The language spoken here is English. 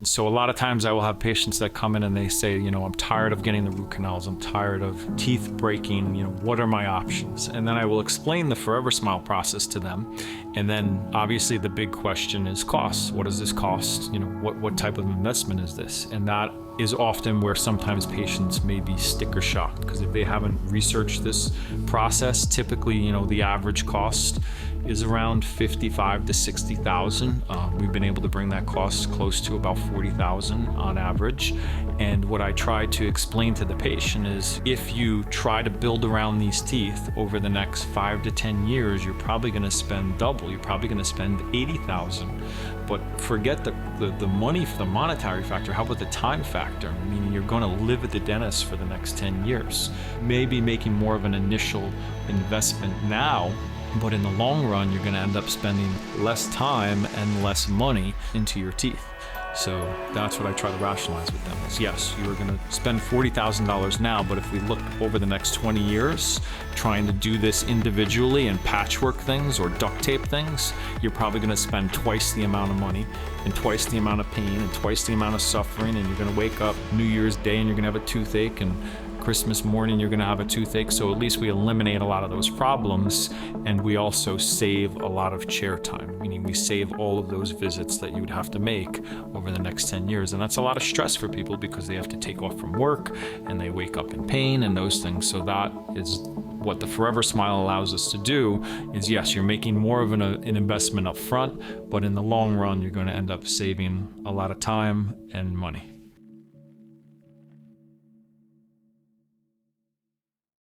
So a lot of times I will have patients that come in and they say, I'm tired of getting the root canals. I'm tired of teeth breaking. What are my options? And then I will explain the Forever Smile process to them. And then obviously the big question is cost. What does this cost? What type of investment is this? And that is often where sometimes patients may be sticker shocked, because if they haven't researched this process, typically, the average cost is around $55,000 to $60,000. We've been able to bring that cost close to about $40,000 on average. And what I try to explain to the patient is, if you try to build around these teeth over the next 5 to 10 years, you're probably going to spend double. You're probably going to spend $80,000. But forget the money for the monetary factor. How about the time factor? Meaning you're going to live at the dentist for the next 10 years. Maybe making more of an initial investment now, but in the long run, you're going to end up spending less time and less money into your teeth. So that's what I try to rationalize with them is, yes, you are going to spend $40,000 now, but if we look over the next 20 years, trying to do this individually and patchwork things or duct tape things, you're probably going to spend twice the amount of money and twice the amount of pain and twice the amount of suffering, and you're going to wake up New Year's Day and you're going to have a toothache, and Christmas morning you're going to have a toothache. So at least we eliminate a lot of those problems, and we also save a lot of chair time, meaning we save all of those visits that you would have to make over the next 10 years. And that's a lot of stress for people because they have to take off from work and they wake up in pain and those things. So that is what the Forever Smile allows us to do is, yes, you're making more of an investment up front, but in the long run, you're going to end up saving a lot of time and money.